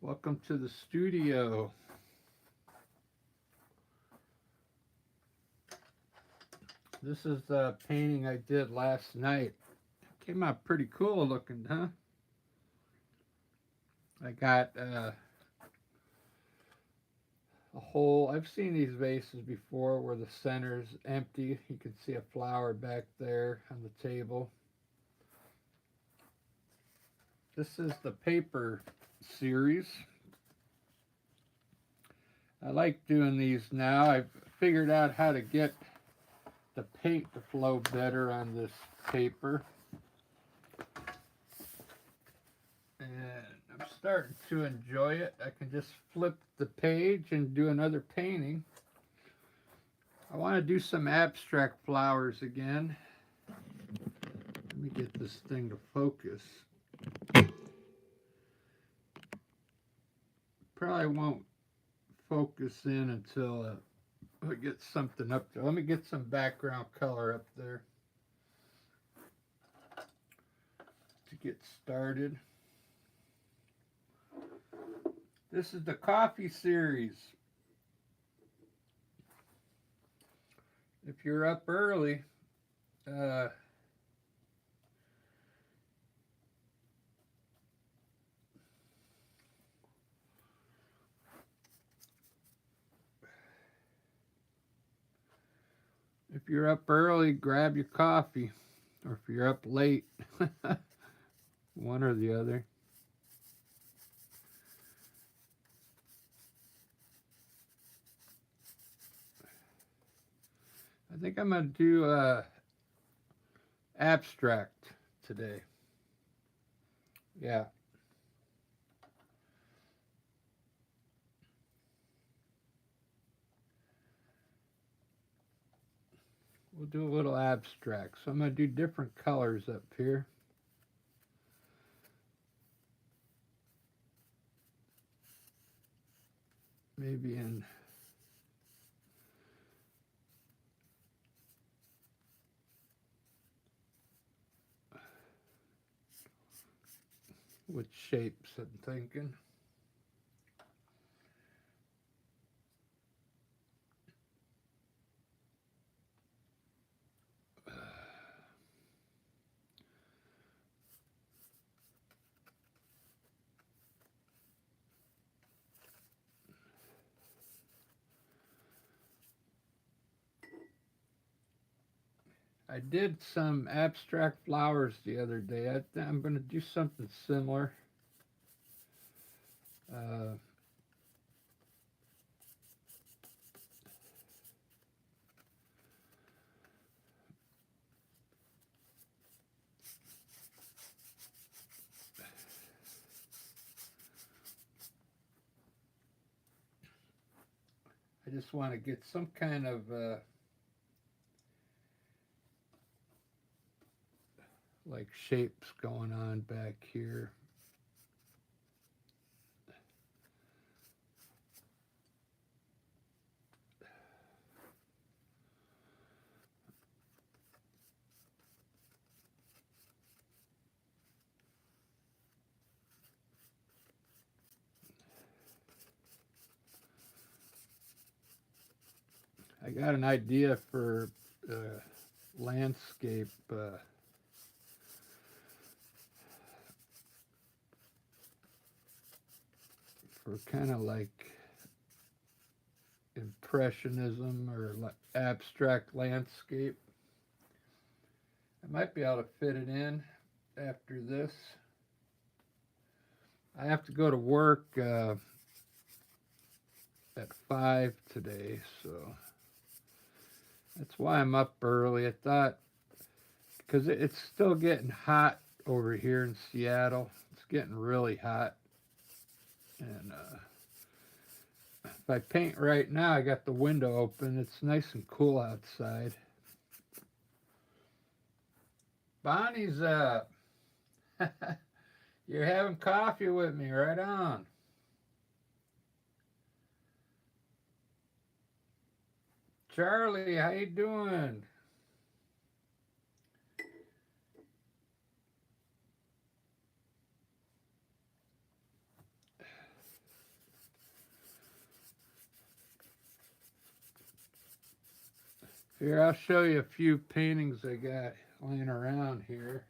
Welcome to the studio. This is the painting I did last night. Came out pretty cool looking, huh? I got a hole. I've seen these vases before where the center's empty. You can see a flower back there on the table. This is the paper series. I like doing these now. I've figured out how to get the paint to flow better on this paper. And I'm starting to enjoy it. I can just flip the page and do another painting. I want to do some abstract flowers again. Let me get this thing to focus. Probably won't focus in until I get something up there. Let me get some background color up there to get started. This is the coffee series. If you're up early, grab your coffee. Or if you're up late, one or the other. I think I'm going to do abstract today. Yeah. We'll do a little abstract. So I'm going to do different colors up here. Maybe in what shapes I'm thinking. I did some abstract flowers the other day. I'm going to do something similar. I just want to get some kind of like shapes going on back here. I got an idea for landscape for kind of like impressionism or abstract landscape. I might be able to fit it in after this. I have to go to work at 5 today, so that's why I'm up early. I thought, because it's still getting hot over here in Seattle. It's getting really hot. And if I paint right now, I got the window open. It's nice and cool outside. Bonnie's up. You're having coffee with me, right on. Charlie, how you doing? Here, I'll show you a few paintings I got laying around here.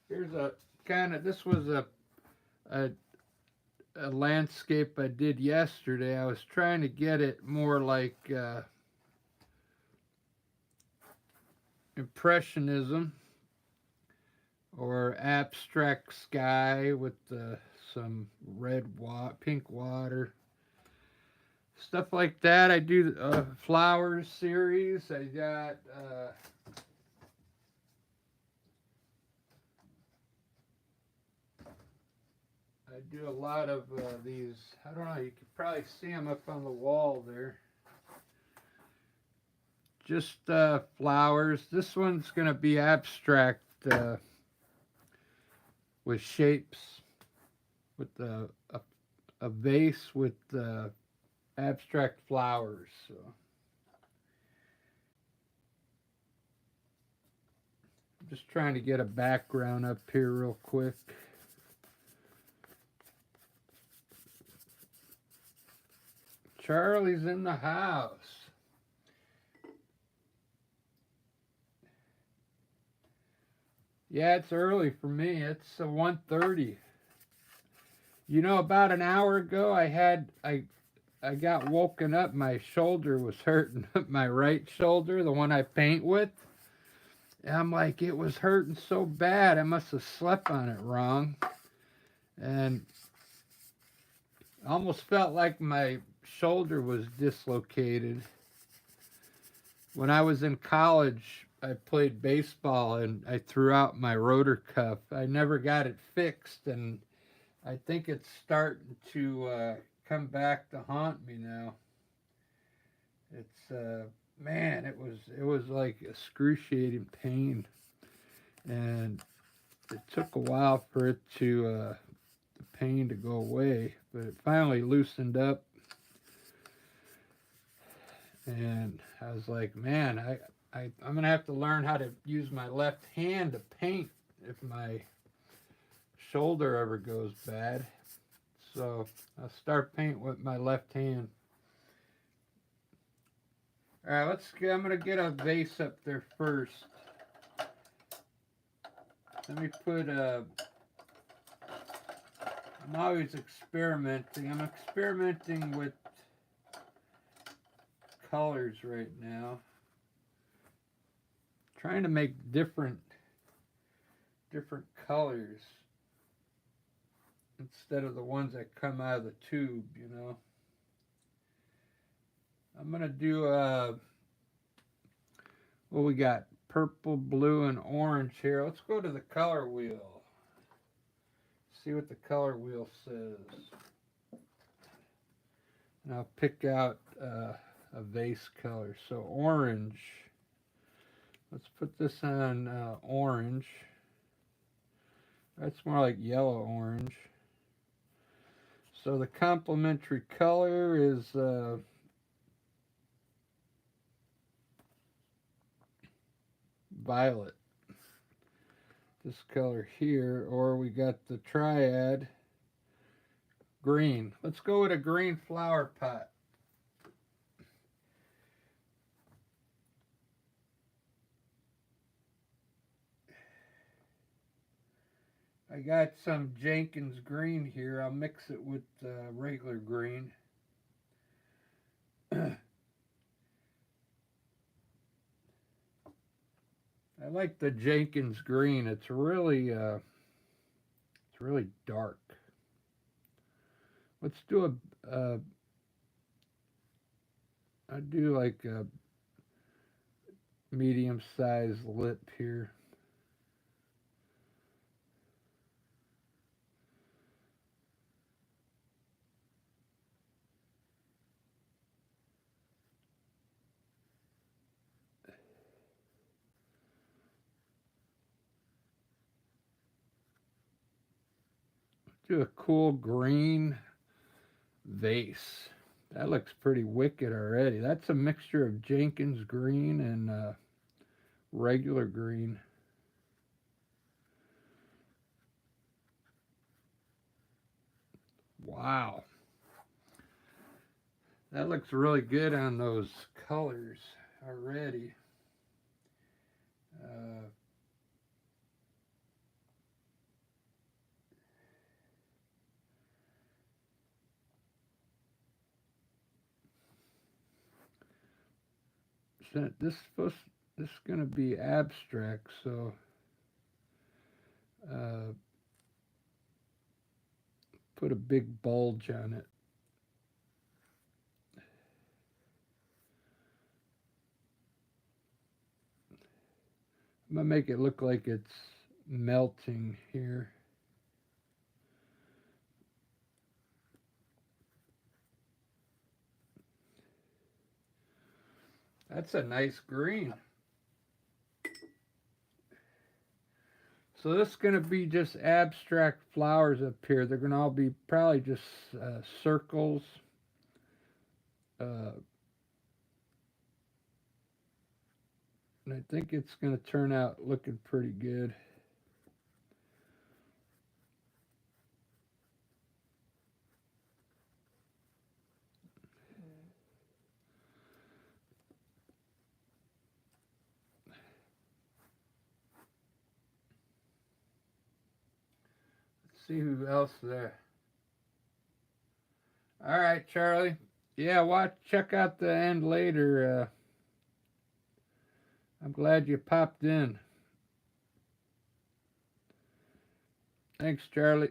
Here's a this was a, a landscape I did yesterday. I was trying to get it more like Impressionism or abstract sky with some pink water, stuff like that. I do flowers series. I got I do a lot of these. I don't know. You can probably see them up on the wall there. Just flowers. This one's gonna be abstract with shapes, with a vase with abstract flowers. So I'm just trying to get a background up here real quick. Charlie's in the house. Yeah, it's early for me. It's 1:30. You know, about an hour ago, I got woken up. My shoulder was hurting. My right shoulder, the one I paint with. And I'm like, it was hurting so bad. I must have slept on it wrong. And I almost felt like my shoulder was dislocated. When I was in college, I played baseball and I threw out my rotor cuff. I never got it fixed, and I think it's starting to come back to haunt me now. It's man, it was like excruciating pain, and it took a while for it to the pain to go away, but it finally loosened up, and I was like, man, I'm gonna have to learn how to use my left hand to paint if my shoulder ever goes bad. So I'll start painting with my left hand. All right, I'm gonna get a vase up there first. Let me put I'm always experimenting. I'm experimenting with colors right now. Trying to make different colors instead of the ones that come out of the tube, you know. I'm gonna do well, we got purple, blue, and orange here. Let's go to the color wheel. See what the color wheel says. And I'll pick out a vase color. So orange. Let's put this on orange. That's more like yellow orange. So the complementary color is violet. This color here, or we got the triad green. Let's go with a green flower pot. I got some Jenkins green here. I'll mix it with regular green. I like the Jenkins green. It's really dark. Let's do I do like a medium-sized lip here. Do a cool green vase. That looks pretty wicked already. That's a mixture of Jenkins green and regular green. Wow. That looks really good on those colors already. Uh, so this is going to be abstract, so uh, put a big bulge on it. I'm gonna make it look like it's melting here. That's a nice green. So this is going to be just abstract flowers up here. They're going to all be probably just circles. Uh, and I think it's going to turn out looking pretty good. Let's see who else there. All right, Charlie. Yeah, check out the end later. I'm glad you popped in. Thanks, Charlie.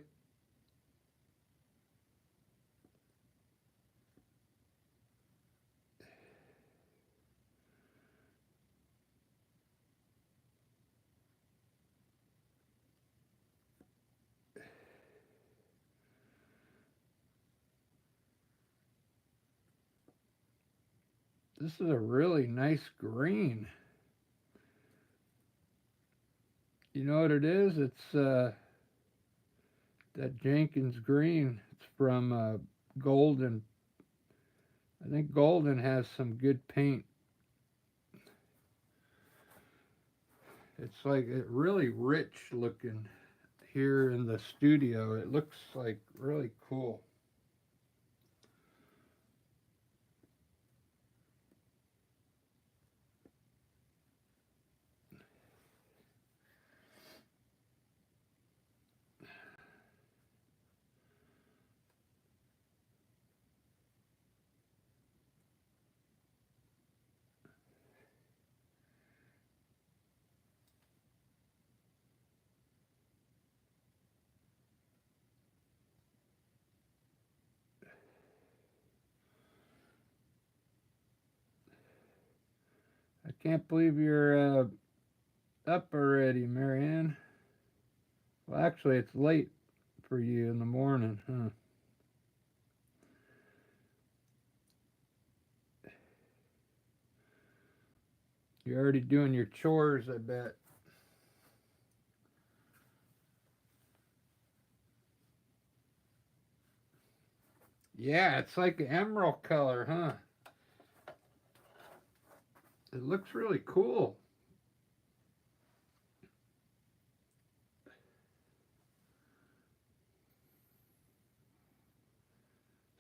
This is a really nice green. You know what it is? It's that Jenkins green. It's from Golden. I think Golden has some good paint. It's like really rich looking here in the studio. It looks like really cool. I can't believe you're up already, Marianne. Well, actually, it's late for you in the morning, huh? You're already doing your chores, I bet. Yeah, it's like an emerald color, huh? It looks really cool.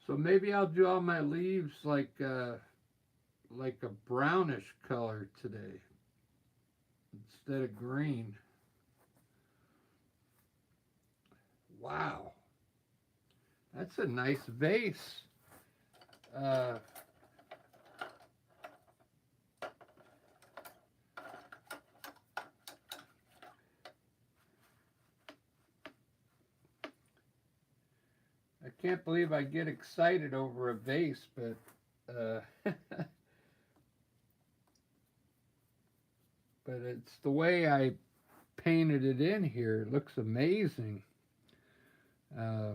So maybe I'll do all my leaves like a brownish color today instead of green. Wow, that's a nice vase. Uh, I can't believe I get excited over a vase, but but it's the way I painted it in here. It looks amazing. Uh,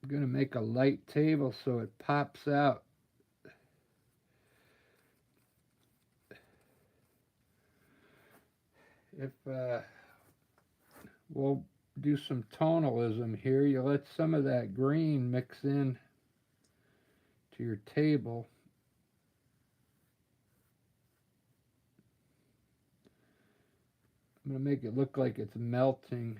I'm gonna make a light table so it pops out. If we'll do some tonalism here, you let some of that green mix in. to your table. I'm going to make it look like it's melting.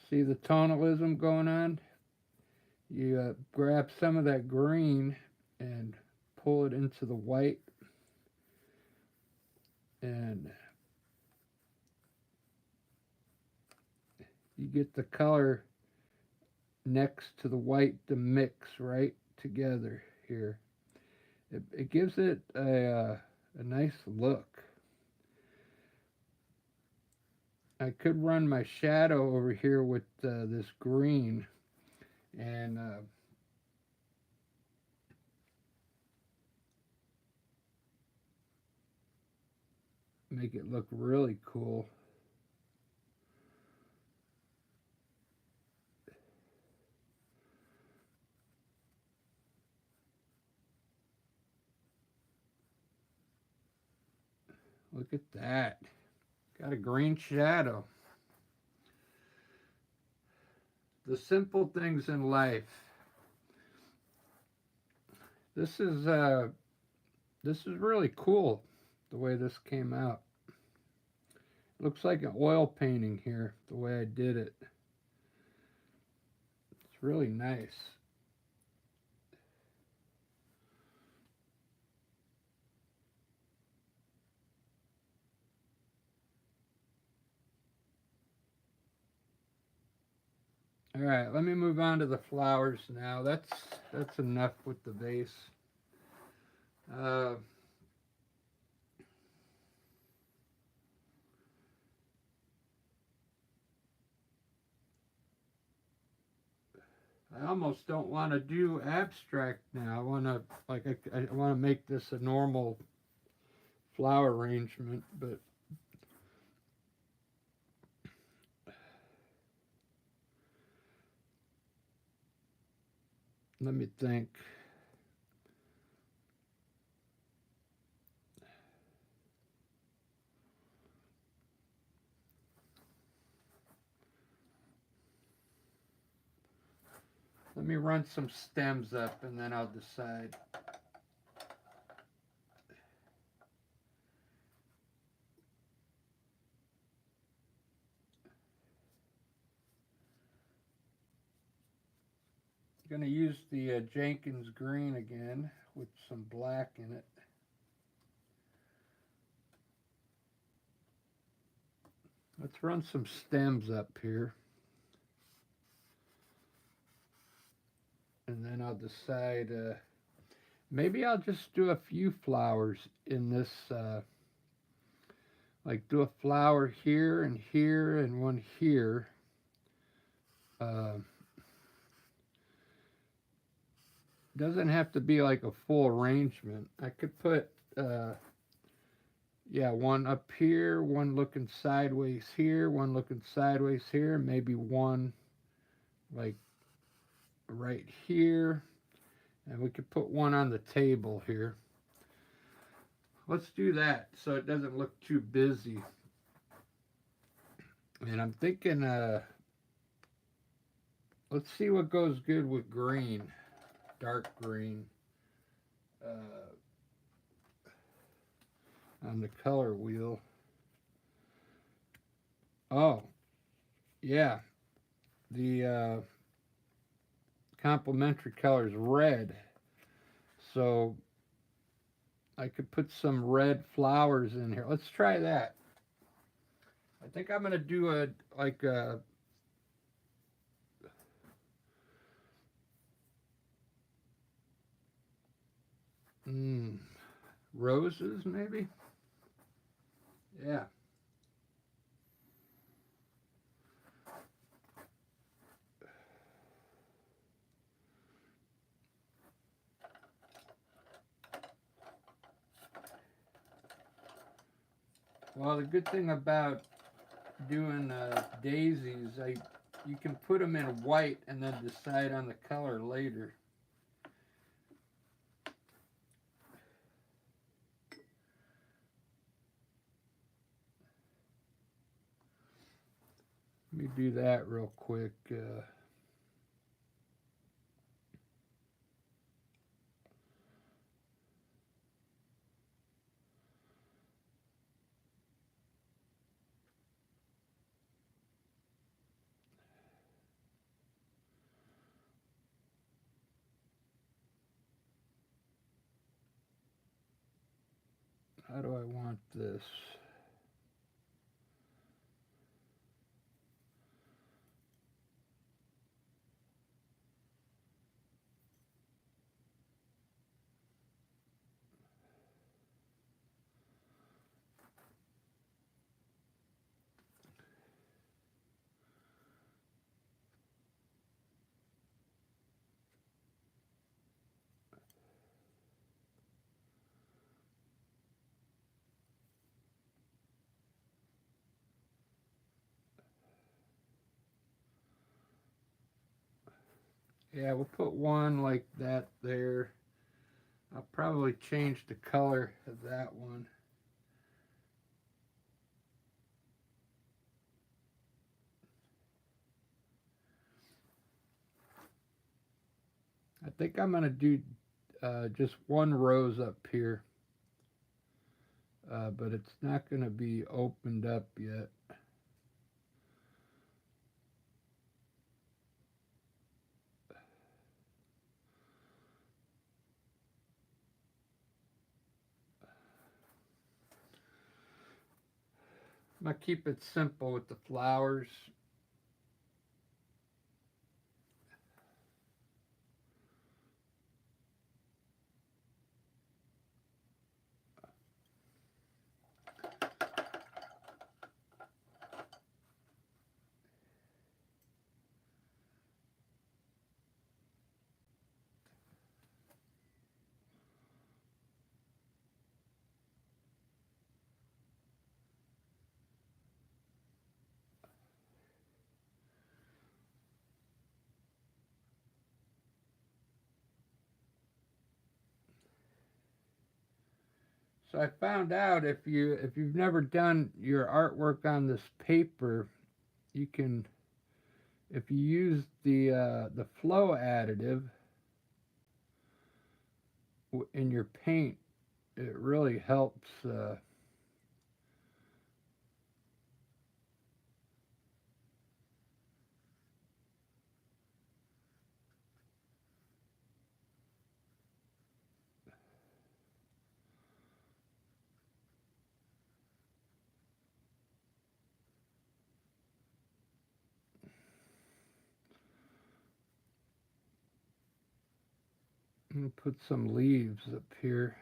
See the tonalism going on? You grab some of that green and pull it into the white, and you get the color next to the white to mix right together here. It gives it a nice look. I could run my shadow over here with this green and make it look really cool. Look at that. Got a green shadow. The simple things in life. This is really cool the way this came out. Looks like an oil painting here, the way I did it. It's really nice. All right, let me move on to the flowers now. That's enough with the vase. I almost don't want to do abstract now. I want to I want to make this a normal flower arrangement, but let me think. Let me run some stems up and then I'll decide. I'm going to use the Jenkins green again with some black in it. Let's run some stems up here. And then I'll decide, maybe I'll just do a few flowers in this, like do a flower here and one here. Doesn't have to be like a full arrangement. I could put, yeah, one up here, one looking sideways here, one looking sideways here, maybe one like right here, and we could put one on the table here. Let's do that so it doesn't look too busy. And I'm thinking, let's see what goes good with green, dark green, on the color wheel. Oh, yeah, the complementary color is red, so I could put some red flowers in here. Let's try that. I think I'm gonna do a like a roses maybe. Yeah. Well, the good thing about doing daisies, you can put them in white and then decide on the color later. Let me do that real quick. How do I want this? Yeah, we'll put one like that there. I'll probably change the color of that one. I think I'm going to do just one rose up here, but it's not going to be opened up yet. I'm going to keep it simple with the flowers. So I found out if you've never done your artwork on this paper, you can, if you use the flow additive in your paint, it really helps. Put some leaves up here.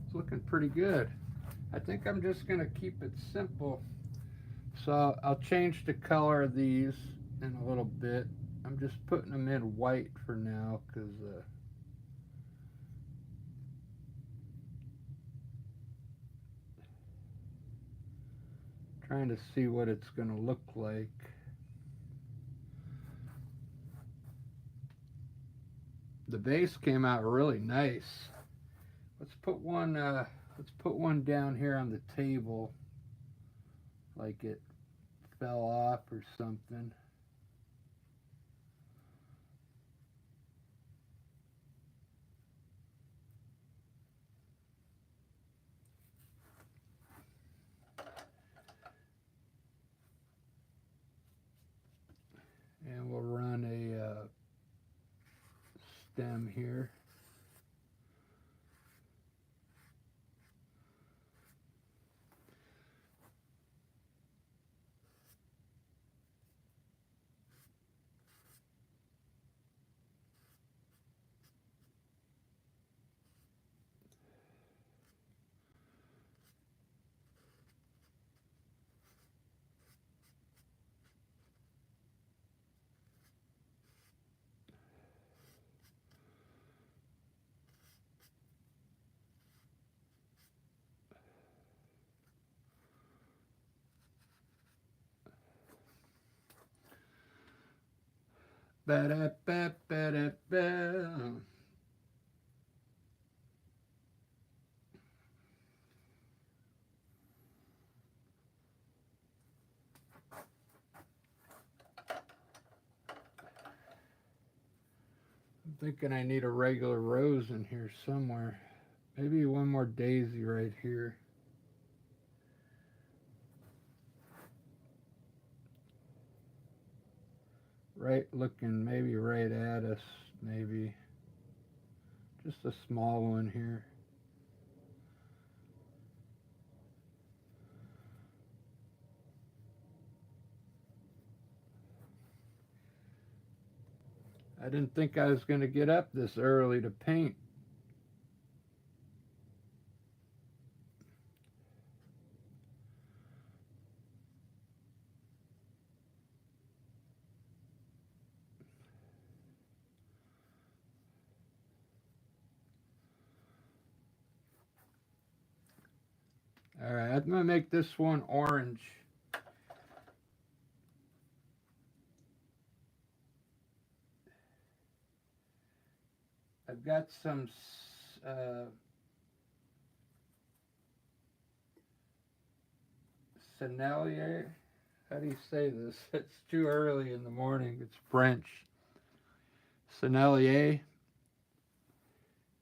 It's looking pretty good. I think I'm just going to keep it simple. So I'll change the color of these in a little bit. I'm just putting them in white for now because trying to see what it's going to look like. The vase came out really nice. Let's put one. Let's put one down here on the table, like it fell off or something. And we'll run a stem here. Ba-da-ba-ba-da-ba. I'm thinking I need a regular rose in here somewhere. Maybe one more daisy right here. Right looking maybe right at us, maybe. Just a small one here. I didn't think I was going to get up this early to paint. Alright, I'm going to make this one orange. I've got some Sennelier. How do you say this? It's too early in the morning. It's French. Sennelier.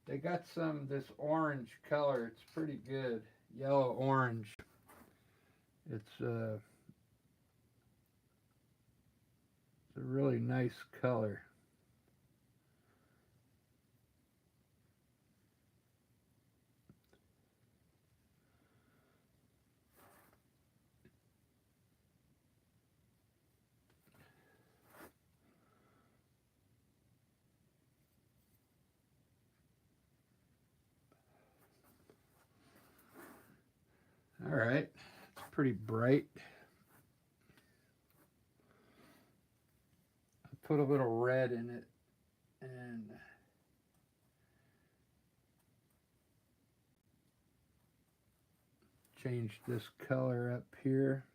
They got this orange color. It's pretty good. Yellow orange. It's a really nice color. All right, it's pretty bright. I put a little red in it and change this color up here.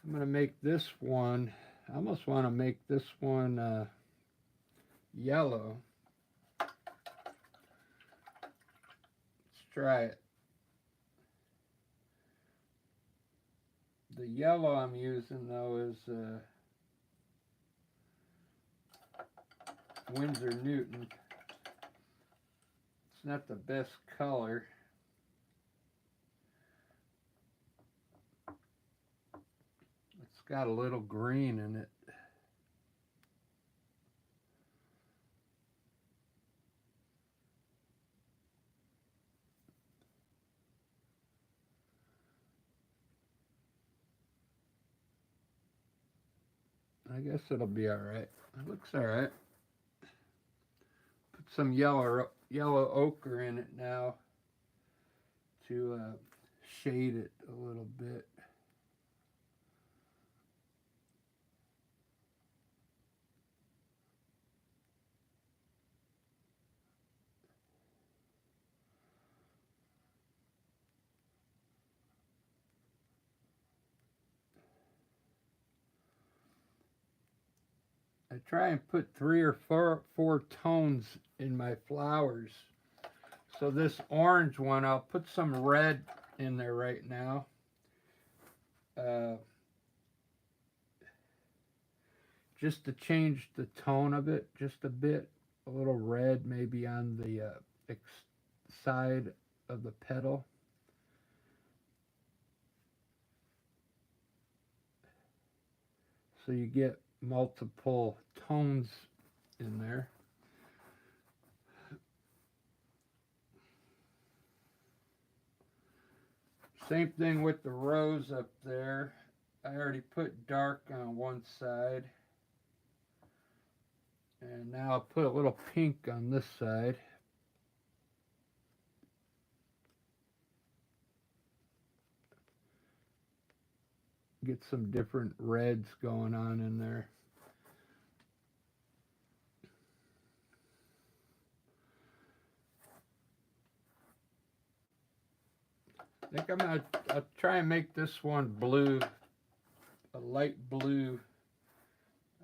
I'm going to make this one, I almost want to make this one yellow. Let's try it. The yellow I'm using though is Winsor Newton. It's not the best color. It's got a little green in it. I guess it'll be alright. It looks alright. Put some yellow ochre in it now to shade it a little bit. I try and put three or four tones in my flowers. So this orange one, I'll put some red in there right now. Uh, just to change the tone of it just a bit. A little red maybe on the side of the petal. So you get multiple tones in there. Same thing with the rose up there. I already put dark on one side. And now I'll put a little pink on this side. Get some different reds going on in there. I think I'll try and make this one blue, a light blue.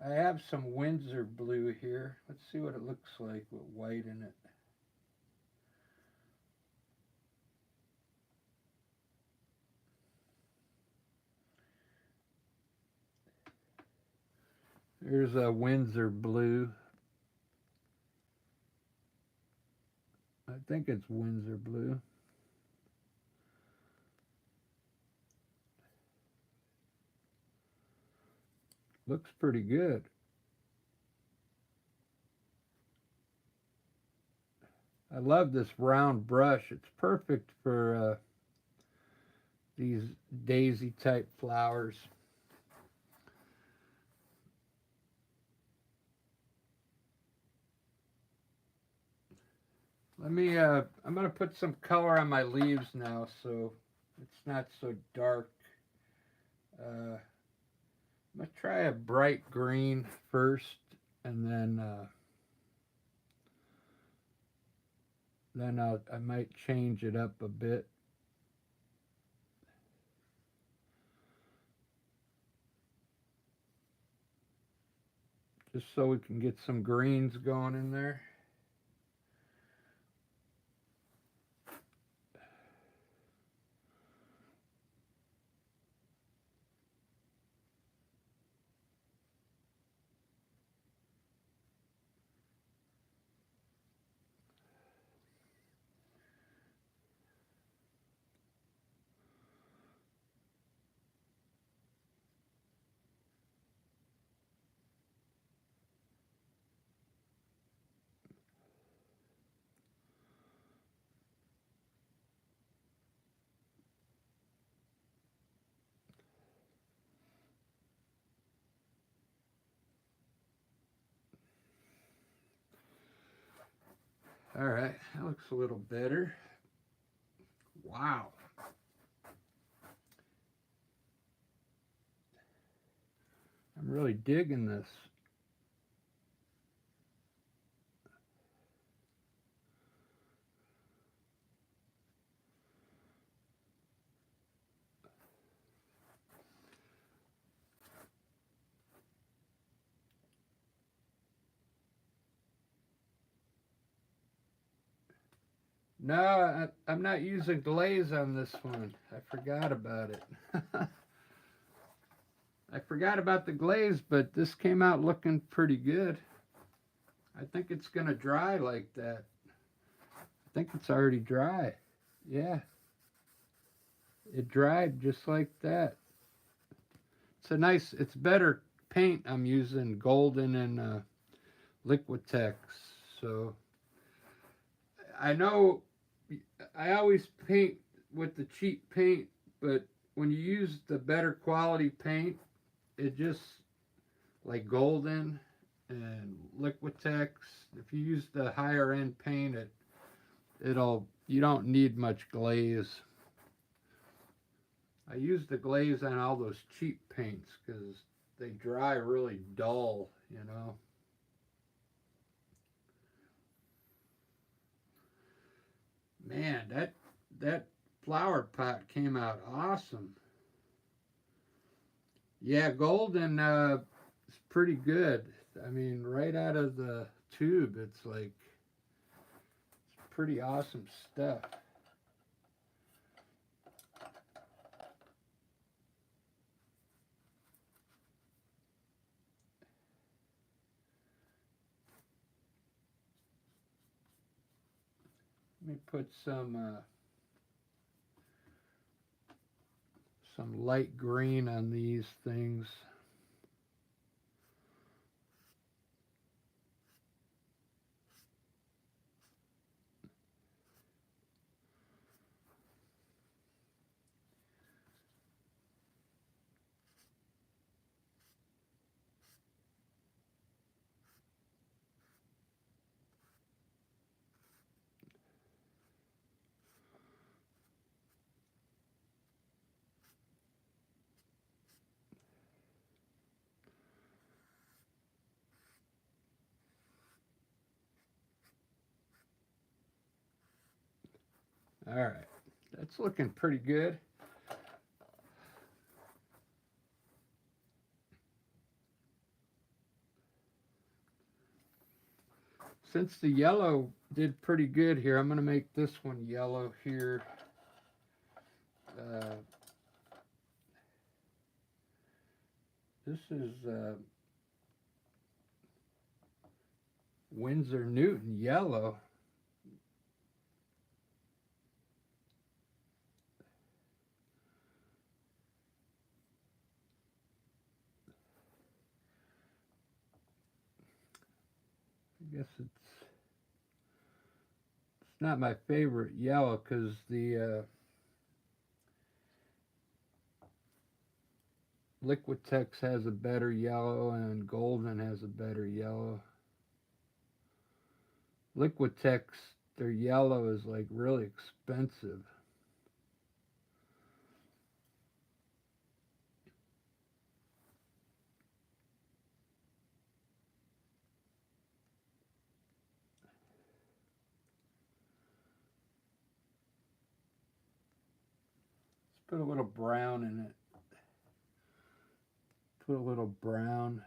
I have some Windsor blue here. Let's see what it looks like with white in it. There's a Windsor blue. I think it's Windsor blue. Looks pretty good. I love this round brush. It's perfect for these daisy type flowers. I'm going to put some color on my leaves now so it's not so dark. I'm going to try a bright green first, and then I might change it up a bit. Just so we can get some greens going in there. All right, that looks a little better. Wow. I'm really digging this. No, I'm not using glaze on this one. I forgot about it. I forgot about the glaze, but this came out looking pretty good. I think it's going to dry like that. I think it's already dry. Yeah. It dried just like that. It's better paint. I'm using Golden and Liquitex. So I know I always paint with the cheap paint, but when you use the better quality paint, it just, like Golden and Liquitex, if you use the higher end paint, you don't need much glaze. I use the glaze on all those cheap paints because they dry really dull, you know. Man, that flower pot came out awesome. Yeah, Golden is pretty good. I mean, right out of the tube, it's like pretty awesome stuff. Let me put some light green on these things. All right, that's looking pretty good. Since the yellow did pretty good here, I'm going to make this one yellow here. Uh, this is Windsor Newton yellow. I guess it's not my favorite yellow because the Liquitex has a better yellow and Golden has a better yellow. Liquitex, their yellow is like really expensive. Let's put a little brown in it. Put a little brown.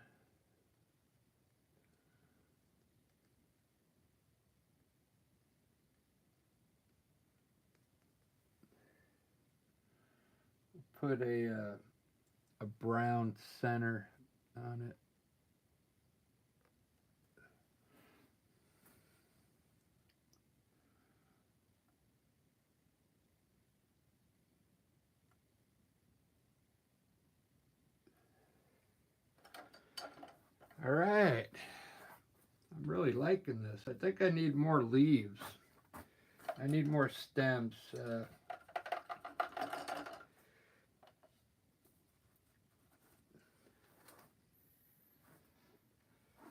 Put a brown center on it. All right. I'm really liking this. I think I need more leaves. I need more stems.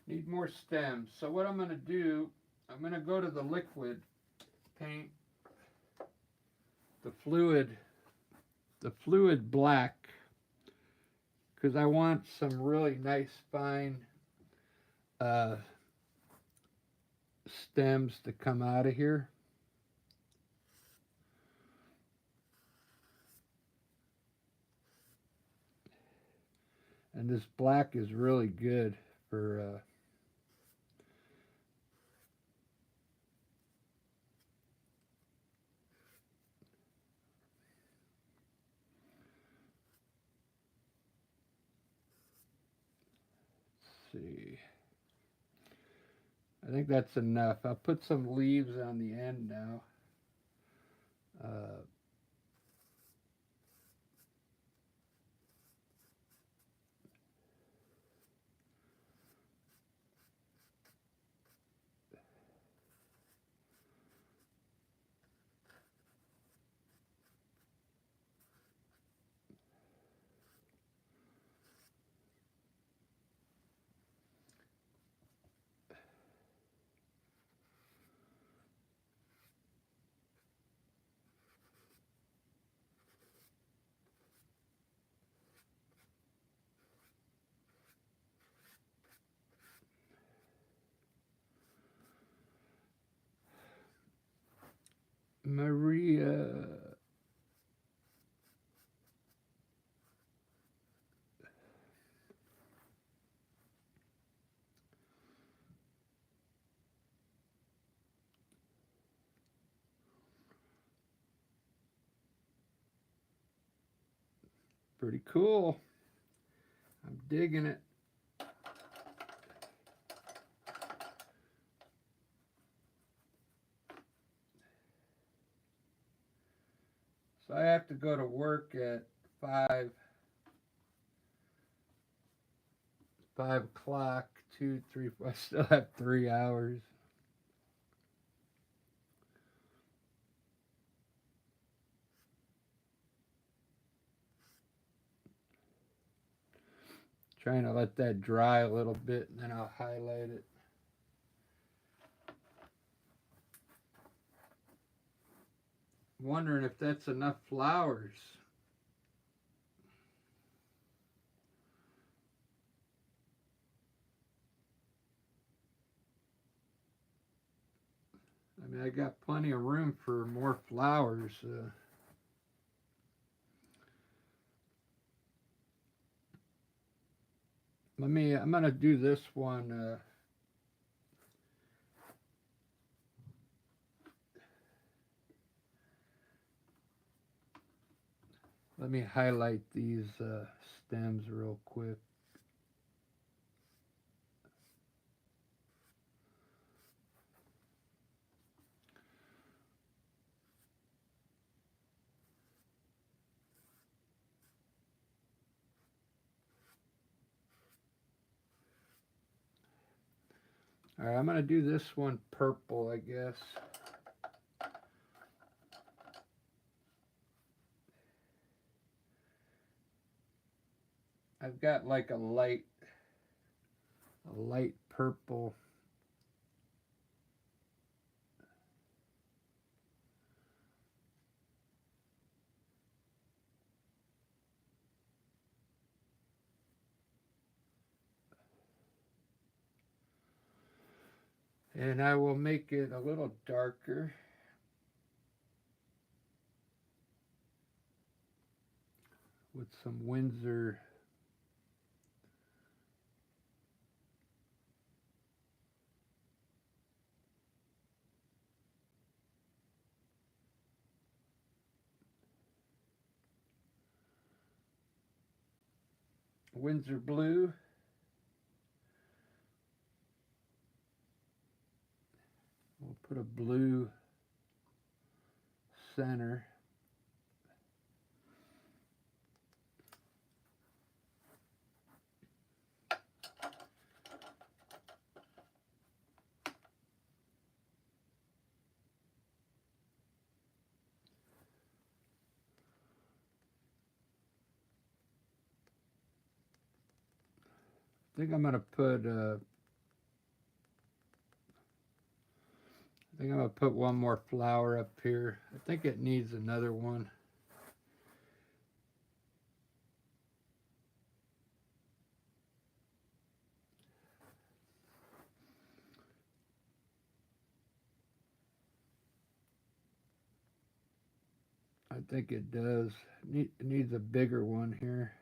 Need more stems. So what I'm going to do, I'm going to go to the liquid paint, the fluid black, because I want some really nice fine stems to come out of here. And this black is really good for let's see. I think that's enough. I'll put some leaves on the end now. Uh, Maria. pretty cool. I'm digging it. So I have to go to work at 5 o'clock, 2, 3, 4. I still have 3 hours. Trying to let that dry a little bit and then I'll highlight it. Wondering if that's enough flowers. I mean, I got plenty of room for more flowers. I'm gonna do this one. Let me highlight these stems real quick. All right, I'm gonna do this one purple, I guess. I've got like a light purple. And I will make it a little darker. With some Windsor blue. We'll put a blue center. I think I'm gonna put one more flower up here. I think it needs another one. I think it does. It needs a bigger one here.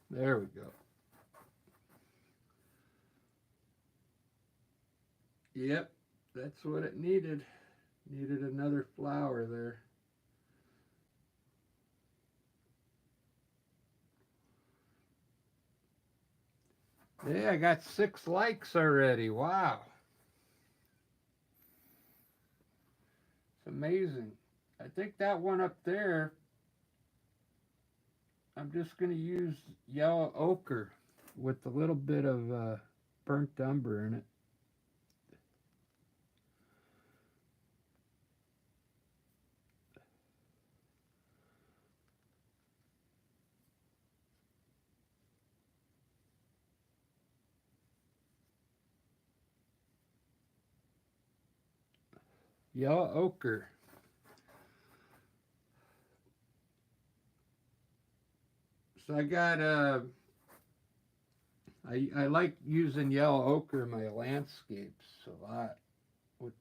There we go. Yep, that's what it needed. Needed another flower there. Yeah, I got 6 likes already. Wow. It's amazing. I think that one up there, I'm just going to use yellow ochre with a little bit of burnt umber in it. Yellow ochre. So I got I like using yellow ochre in my landscapes a lot. With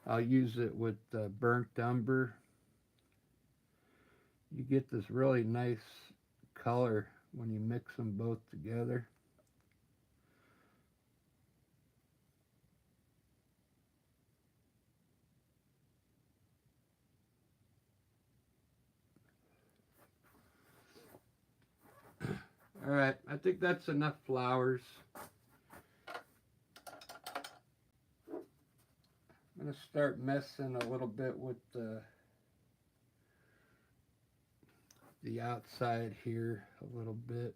I'll use it with burnt umber. You get this really nice color when you mix them both together. All right, I think that's enough flowers. I'm going to start messing a little bit with the outside here a little bit.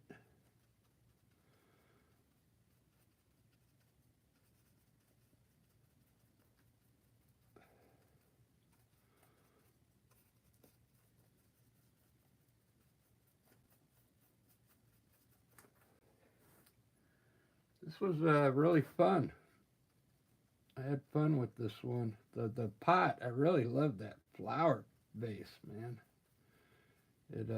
This was really fun. I had fun with this one. The pot, I really love that flower vase, man. It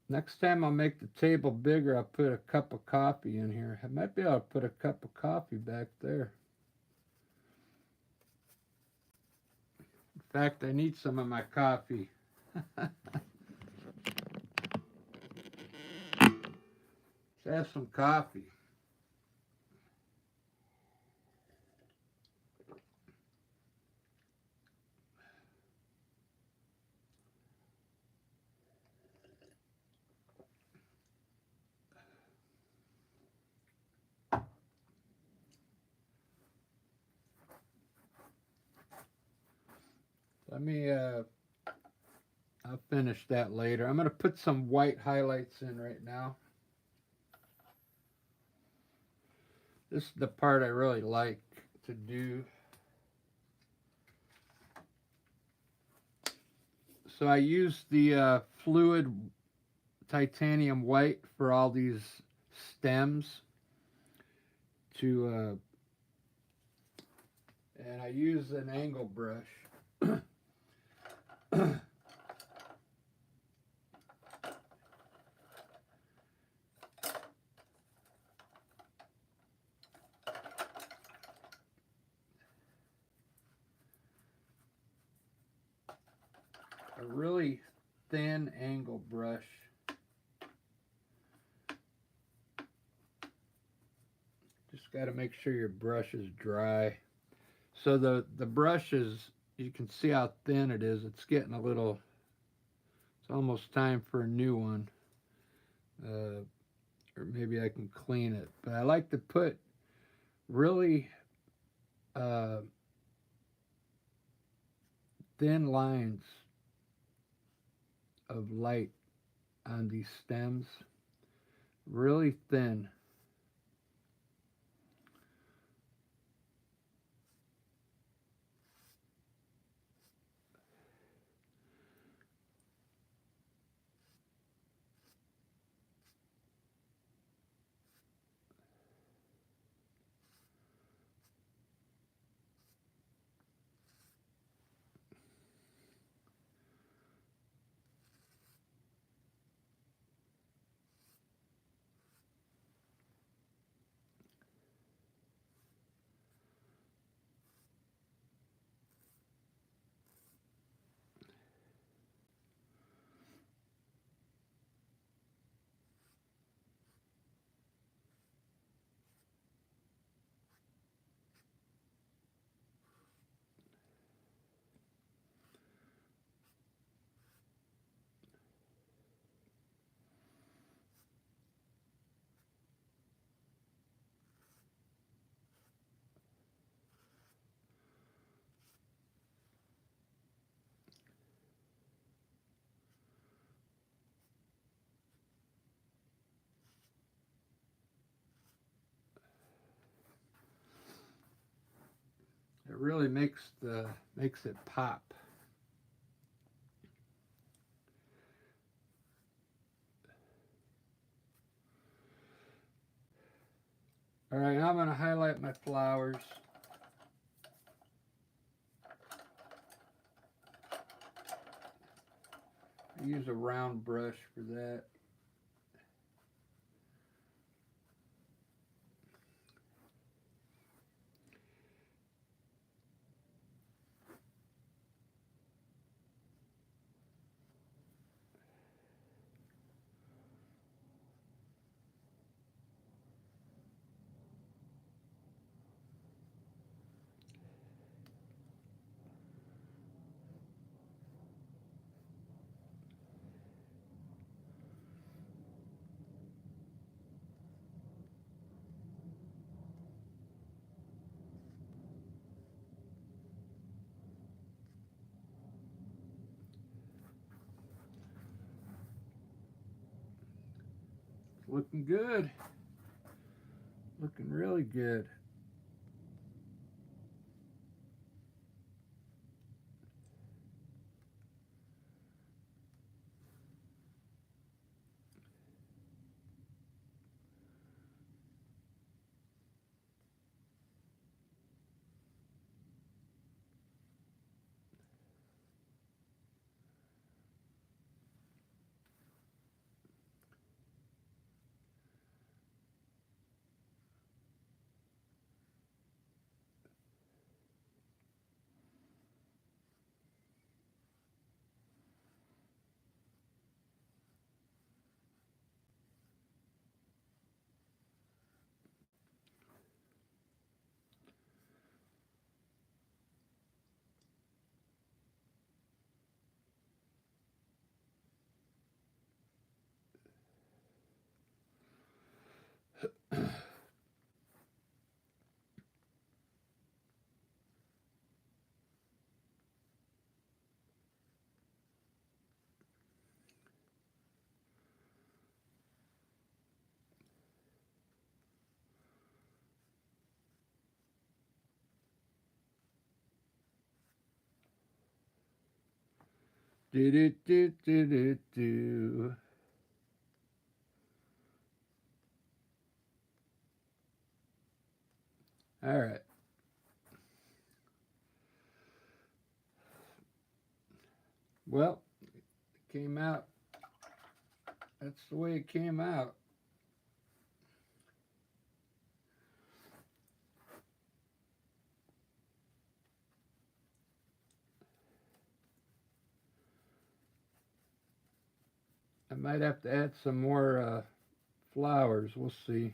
next time I'll make the table bigger. I'll put a cup of coffee in here. I might be able to put a cup of coffee back there. In fact, I need some of my coffee. Let's have some coffee. Let me, I'll finish that later. I'm going to put some white highlights in right now. This is the part I really like to do. So I use the fluid titanium white for all these stems to, and I use an angle brush. A really thin angle brush. Just got to make sure your brush is dry. So the brush is, you can see how thin it is. It's getting a little, it's almost time for a new one. Or maybe I can clean it. But I like to put really thin lines of light on these stems. Really thin. It really makes it pop. All right, now I'm going to highlight my flowers. I use a round brush for that. looking good. Looking really good. Do do do do do do. All right. Well, it came out. That's the way it came out. I might have to add some more flowers. We'll see.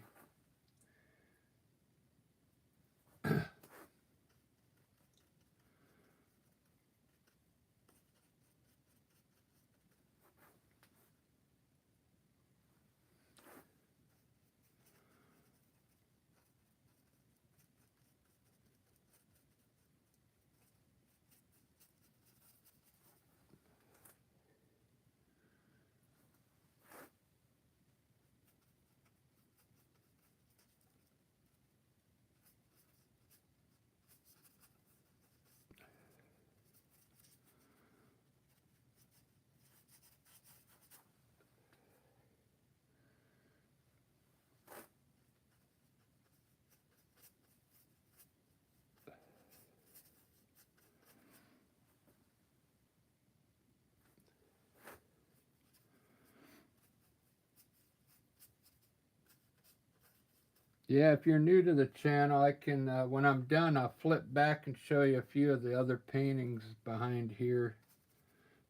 Yeah, if you're new to the channel, I can, when I'm done, I'll flip back and show you a few of the other paintings behind here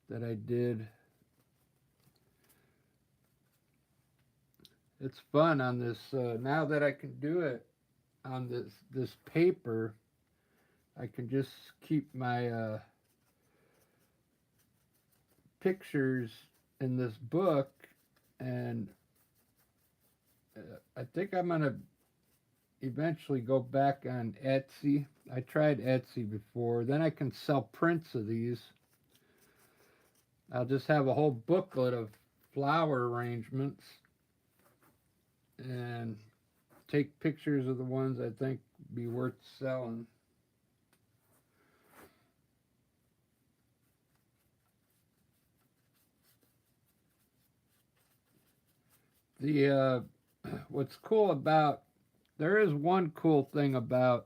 that I did. It's fun on this, now that I can do it on this paper, I can just keep my pictures in this book, and I think I'm going to eventually go back on Etsy. I tried Etsy before. Then I can sell prints of these. I'll just have a whole booklet of flower arrangements and take pictures of the ones I think be worth selling. The what's cool about, there is one cool thing about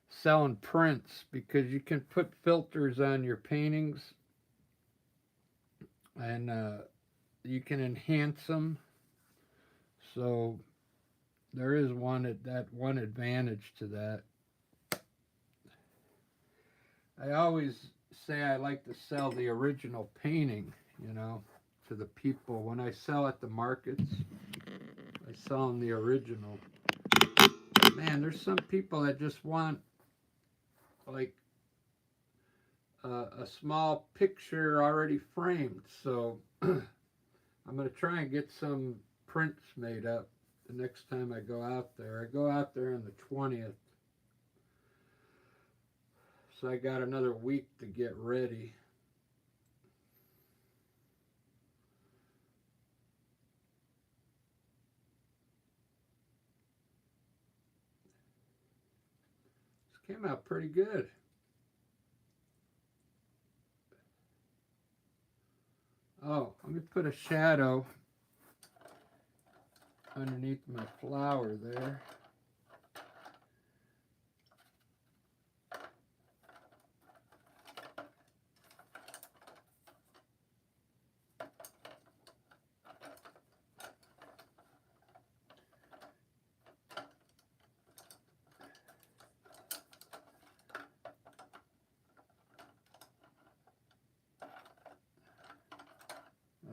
selling prints, because you can put filters on your paintings, and you can enhance them. So there is one advantage to that. I always say I like to sell the original painting, to the people. When I sell at the markets, I sell them the original. Man, there's some people that just want like a small picture already framed. So I'm going to try and get some prints made up the next time I go out there. I go out there on the 20th. So I got another week to get ready. Came out pretty good. Oh, let me put a shadow underneath my flower there.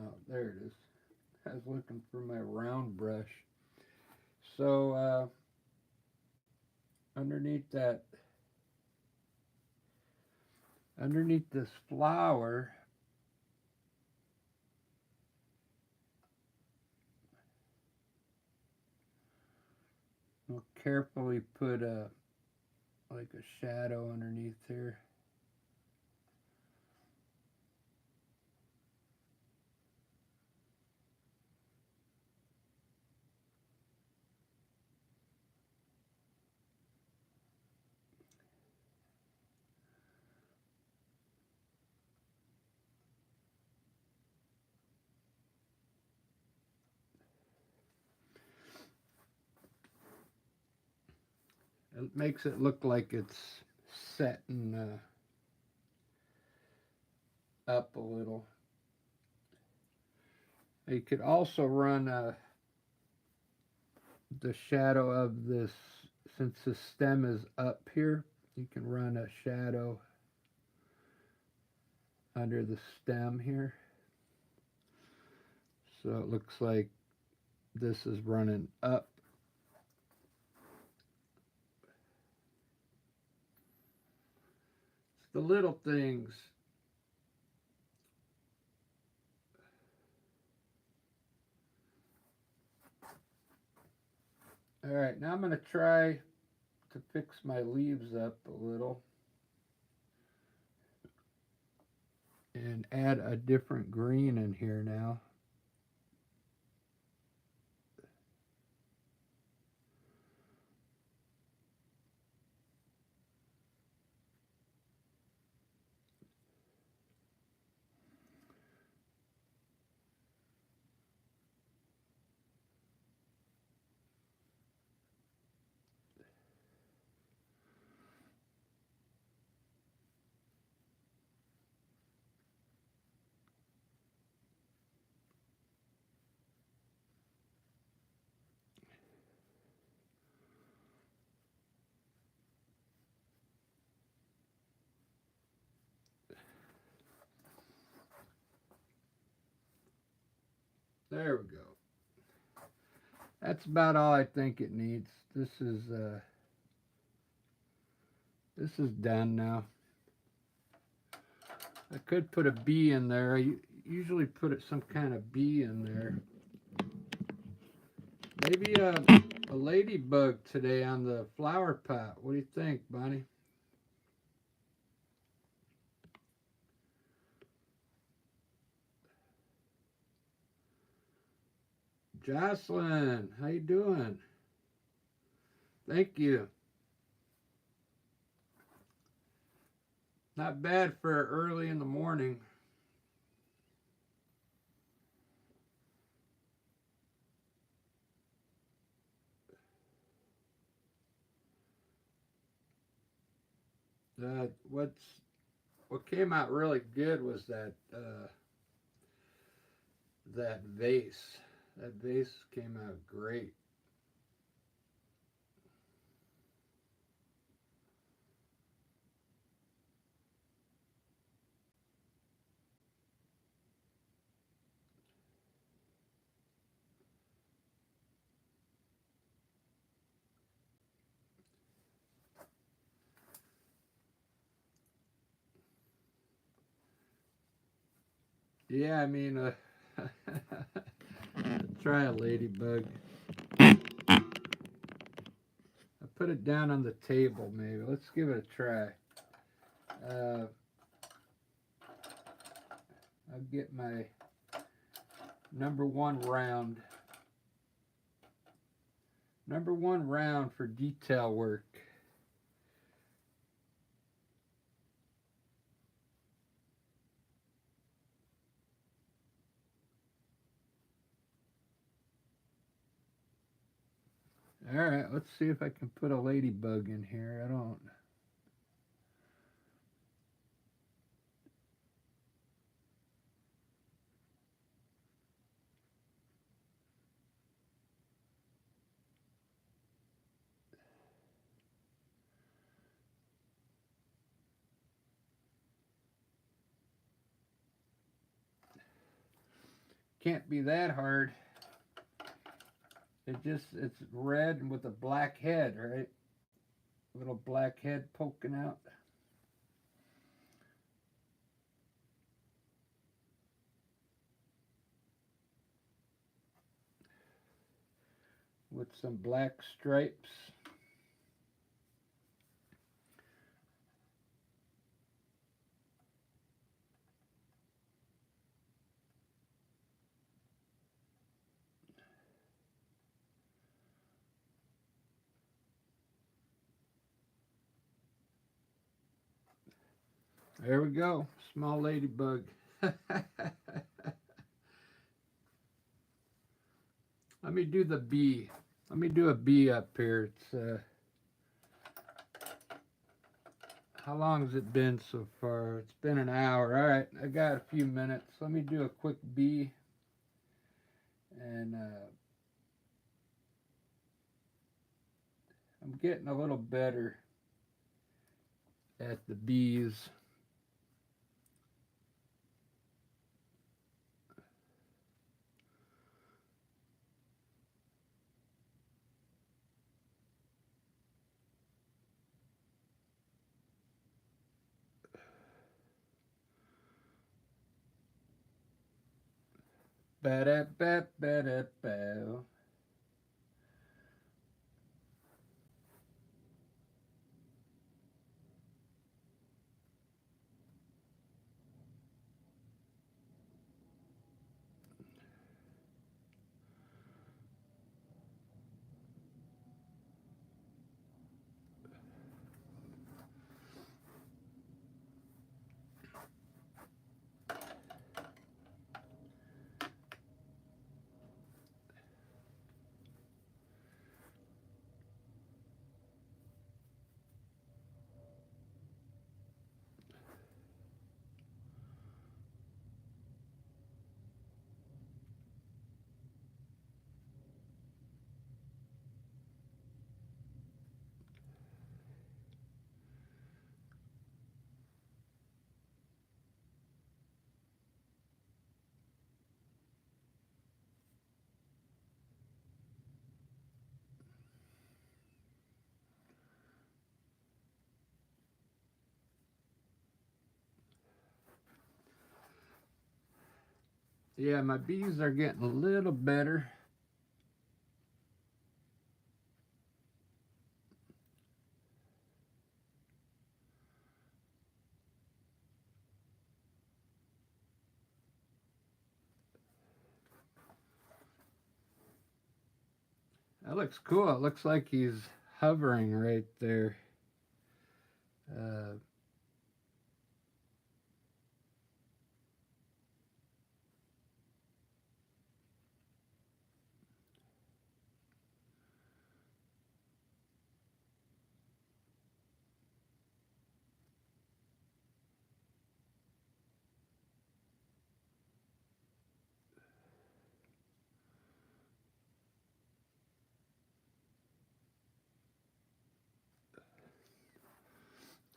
Oh, there it is. I was looking for my round brush. So underneath this flower, we'll carefully put like a shadow underneath here. It makes it look like it's setting up a little. You could also run the shadow of this, since the stem is up here, you can run a shadow under the stem here. So it looks like this is running up. It's the little things. All right, now I'm going to try to fix my leaves up a little and add a different green in here now. There we go. That's about all I think it needs. This is done now. I could put a bee in there. I usually put some kind of bee in there. Maybe a ladybug today on the flower pot. What do you think, Bonnie? Jocelyn, how you doing? Thank you. Not bad for early in the morning. What came out really good was that vase. That vase came out great. Yeah, I mean, try a ladybug. I put it down on the table, maybe. Let's give it a try. I'll get my number one round. Number one round for detail work. Alright, let's see if I can put a ladybug in here. I don't. Can't be that hard. It's red with a black head, right? Little black head poking out. With some black stripes. There we go. Small ladybug. Let me do the bee. Let me do a bee up here. It's how long has it been so far? It's been an hour. All right, I got a few minutes. Let me do a quick bee, and I'm getting a little better at the bees. Ba-da-ba-ba-da-ba. Yeah, my bees are getting a little better. That looks cool. It looks like he's hovering right there. Uh,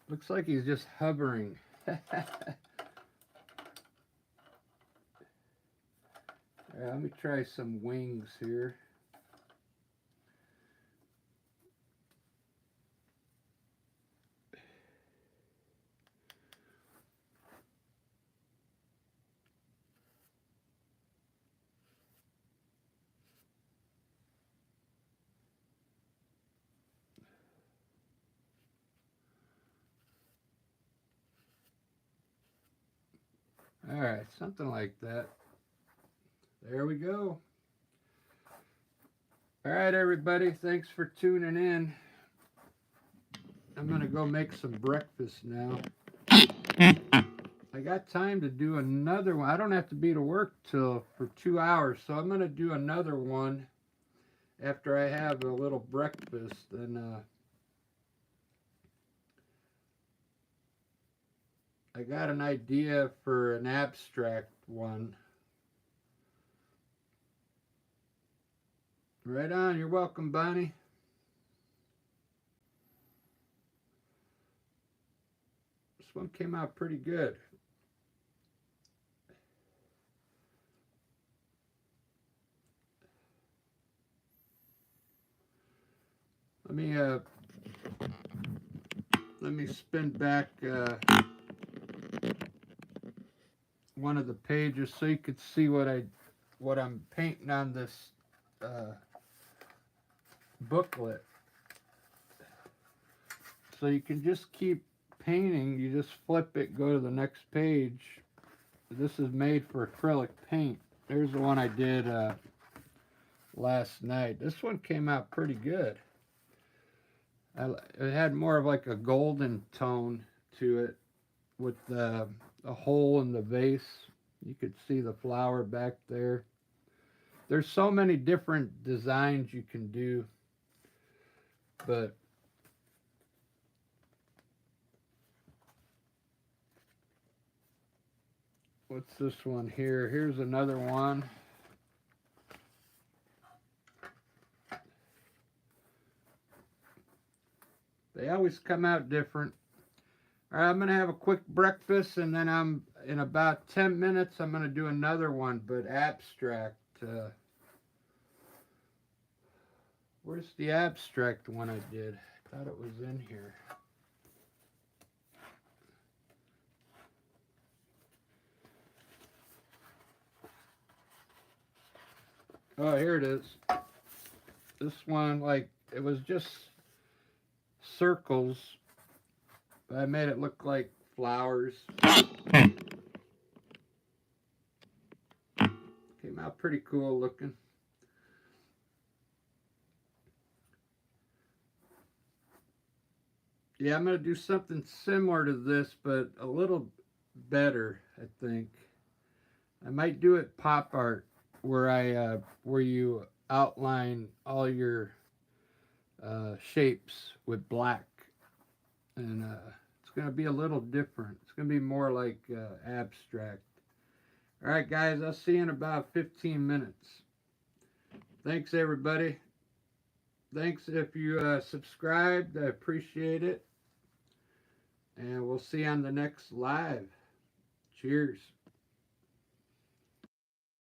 looks like he's just hovering. Let me try some wings here. All right, something like that. There we go. All right, everybody, thanks for tuning in. I'm going to go make some breakfast now. I got time to do another one. I don't have to be to work till for 2 hours, so I'm going to do another one after I have a little breakfast, then I got an idea for an abstract one. Right on, you're welcome, Bonnie. This one came out pretty good. Let me spin back one of the pages so you could see what I'm painting on this booklet. So you can just keep painting. You just flip it, go to the next page. This is made for acrylic paint. There's the one I did last night. This one came out pretty good. It had more of like a golden tone to it with a hole in the vase. You could see the flower back there. There's so many different designs you can do, but what's this one here? Here's another one. They always come out different. All right, I'm going to have a quick breakfast, and then in about 10 minutes, I'm going to do another one, but abstract. Where's the abstract one I did? I thought it was in here. Oh, here it is. This one, like, it was just circles, but I made it look like flowers. Came out pretty cool looking. Yeah, I'm going to do something similar to this, but a little better, I think. I might do it pop art, where you outline all your shapes with black, and it's going to be a little different. It's going to be more like abstract. All right, guys, I'll see you in about 15 minutes. Thanks, everybody. Thanks if you subscribed. I appreciate it. And we'll see you on the next live. Cheers.